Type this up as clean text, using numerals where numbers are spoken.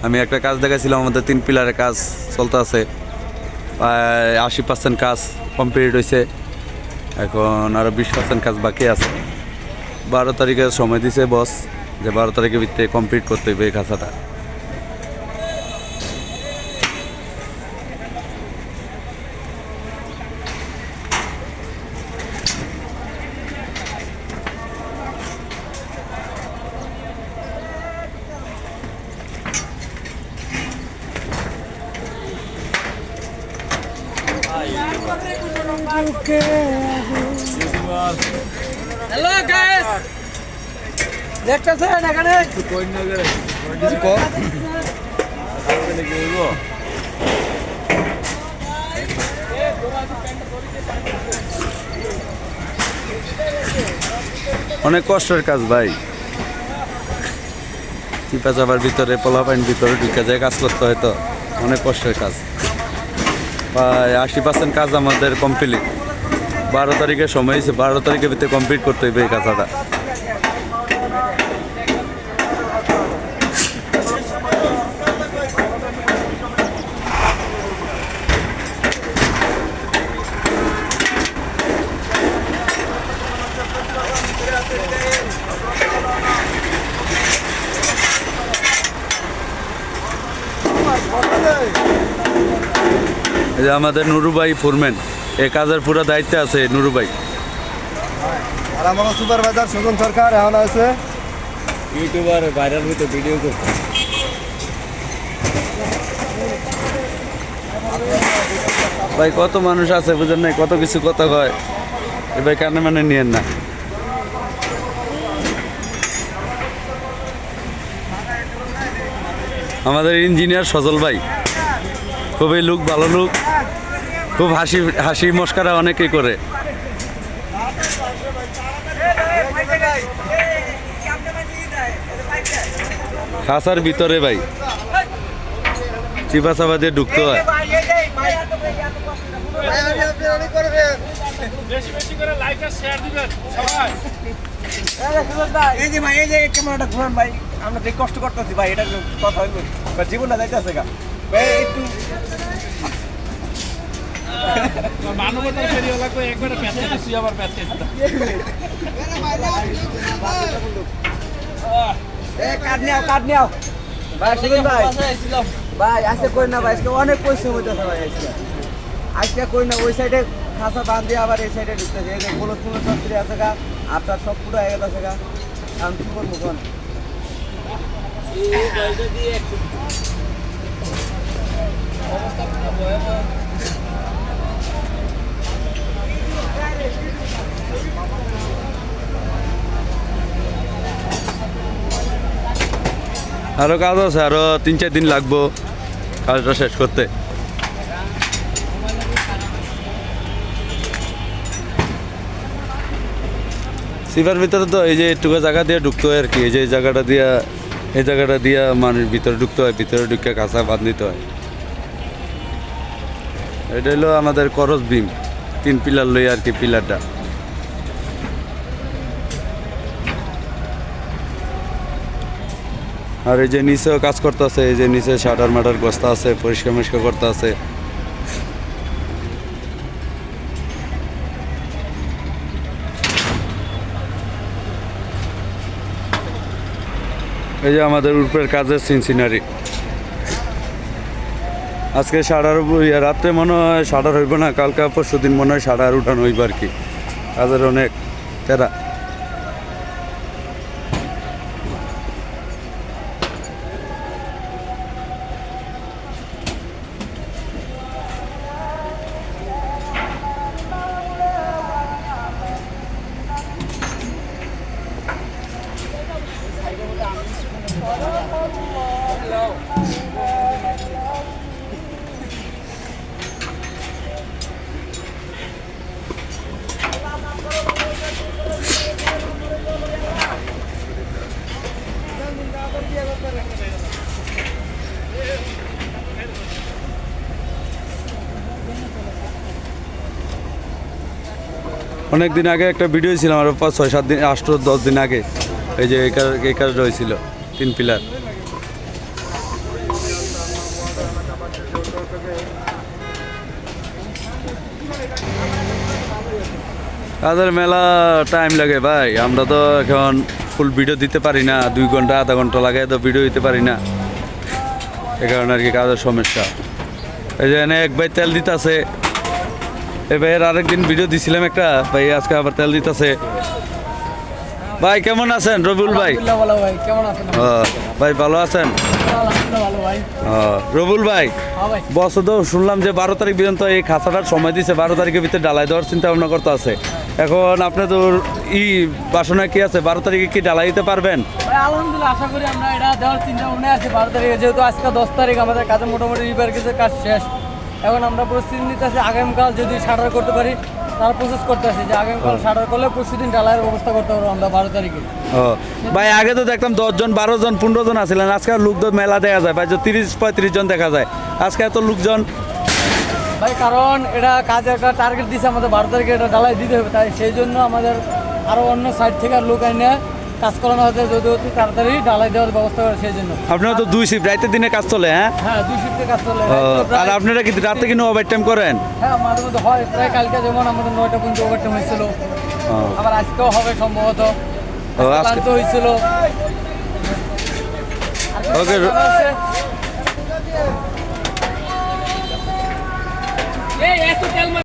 আমি একটা কাজ দেখাছিলাম, আমাদের 3 পিলারের কাজ চলতে আছে, প্রায় 80% কাজ কমপ্লিট হয়েছে। এখন আরও 20% কাজ বাকি আছে। 12 তারিখের সময় দিছে বস, যে 12 তারিখের ভিতরে কমপ্লিট করতে হবে এই কাজটা। হ্যালো গাইস, দেখতেছেন এখানে অনেক কষ্টের কাজ ভাই, চিপা চাপার ভিতরে পোলাপাইন ভিতরে ঢুকে যায় কাজ করতে হয়, তো অনেক কষ্টের কাজ। প্রায় 80% কাজ আমাদের কমপ্লিট। 12 তারিখের সময় হয়েছে, 12 তারিখের ভিতরে কমপ্লিট করতে হবে এই কাজটা। এই যে আমাদের নুরু ভাই ফোরম্যান, এই কাজের পুরো দায়িত্বে আছে নুরু ভাই। আর আমার সুপারভাইজার সুজন সরকার এখন আছে ইউটিউবার ভাইরাল হইতে ভিডিও করতে। ভাই কত মানুষ আছে বুঝেন নাই, কত কিছু কথা কয়, এ ভাই কানে মানে নিয়েন না। আমাদের ইঞ্জিনিয়ার সজল ভাই খুবই লোক, ভালো লোক, খুব হাসি হাসি মস্কারা অনেকেই করে। খাসার ভিতরে ভাই চিপা চাপা দিয়ে ঢুকতে হয়। বেশি বেশি করে লাইক আর শেয়ার দিবেন সবাই। এই যে ভাই, এই যে ক্যামেরাটা ঘুরান ভাই, আমরা যে কষ্ট করতেছি ভাই, এটা কথা হইব জীবনটা যাইতেছে গা ভাই, একটু মানবতার ফেরিওয়ালা কই একবারে প্যাচ দিছি, আবার প্যাচ দিছি। কাট নিও ভাই, শুনুন ভাই ভাই, আজকে কই না ভাই, আজকে অনেক পয়সা হইতেছে ভাই, আজকে কই না ওই সাইডে খাসা বাঁধ দিয়ে আবার এই সাইডে ঢুকতেছে, এই যে পোলস সব ফিরে আছে গা, আপনার সব পুরো হয়ে গেছে গা, আমি কি করবো কোন আরও কাজ আছে, আরও 3-4 দিন লাগবো কাজটা শেষ করতে। সিভার ভিতরে তো এই যে একটুকু জায়গা দিয়ে ঢুকতে হয় আর কি, এই যে এই জায়গাটা দিয়া মানুষ ভিতরে ঢুকতে হয়, ভিতরে ঢুকে কাঁচা বাঁধ নিতে হয়। এটা হলো আমাদের করস বিম, 3 পিলার লই আর কি, পিলারটা। আর এই যে নিচেও কাজ করতে আছে, এই যে নিচে শাটার মাটার বস্তা আছে, পরিষ্কার মরিষ্কার করতে আছে। এই যে আমাদের উপরের কাজের সিনসিনারি, আজকে শাটার রাত্রে মনে হয় শাটার হইব না, কালকে পরশু দিন মনে হয় শাটার উঠানো হইব আর কি, কাজের অনেক তেরা। অনেক দিন আগে একটা ভিডিও ছিলাম, আরও 5-6-7 দিন, 8-10 দিন আগে, এই যে এই কাজ রয়েছিল 3 পিলার। কাজের মেলা টাইম লাগে ভাই, আমরা তো এখন ফুল ভিডিও দিতে পারি না, 2 ঘন্টা আধা ঘন্টা লাগে তো ভিডিও দিতে পারি না, এ কারণে আর কি কাজের সমস্যা। এই যে এনে এক ভাই তেল দিতেছে, এই ভাইয়ের আরেকদিন ভিডিও দিছিলাম একটা, ভাই আজকে আবার তেল দিতেছে। ভাই কেমন আছেন রবিউল ভাই? ভালো ভাই, কেমন আছেন? ভাই ভালো আছেন? আলহামদুলিল্লাহ ভালো ভাই। রবিউল ভাই, হ্যাঁ ভাই। বস তো শুনলাম যে 12 তারিখ পর্যন্ত এই খাঁচাটার সময় দিছে, 12 তারিখের ভিতরে ডালাই দেওয়ার চিন্তা ভাবনা করতে আছে। এখন আপনি তো বাসনা কি আছে, 12 তারিখে কি ডালাই দিতে পারবেন? ভাই আলহামদুলিল্লাহ, আশা করি আমরা এটা দেওয়ার চিন্তা ভাবনা আছে 12 তারিখে, যেহেতু আজকে 10 তারিখ, আমাদের কাজে মোটামুটি রিপেয়ার কিছু কাজ শেষ। এখন আমরা প্রস্তুতি নিতে আছি, আগামীকাল যদি শাটার করতে পারি তার প্রসেস করতে আছি যে আগামীকাল শাটার করলে পরশুদিন ডালাইয়ের ব্যবস্থা করতে পারবো আমরা 12 তারিখে। ভাই আগে তো দেখতাম 10 জন 12 জন 15 জন আছিলেন, আজকে লোক তো মেলা দেখা যায় ভাই, 30-35 জন দেখা যায়, আজকে এত লোকজন। ভাই কারণ এটা কাজে একটা টার্গেট দিছে আমাদের 12 তারিখে এটা ডালাই দিতে হবে, তাই সেই জন্য আমাদের আরও অন্য সাইড থেকে আর লোক এনে কাজ করানো হচ্ছে, যদি অতি তাড়াতাড়ি ডালাই দেওয়ার ব্যবস্থা করে সেই জন্য। আপনারা তো 2 শিফট, রাতের দিনে কাজ চলে? হ্যাঁ হ্যাঁ, 2 শিফটে কাজ চলে। আর আপনারা কি রাতে কি ওভার টাইম করেন? হ্যাঁ, মাঝে মধ্যে হয়, প্রায় কালকে যেমন আমাদের 9টা পর্যন্ত ওভারটাইম হয়েছিল, আবার আজকেও হবে সম্ভবত, আজকে তো হয়েছিল। ওকে।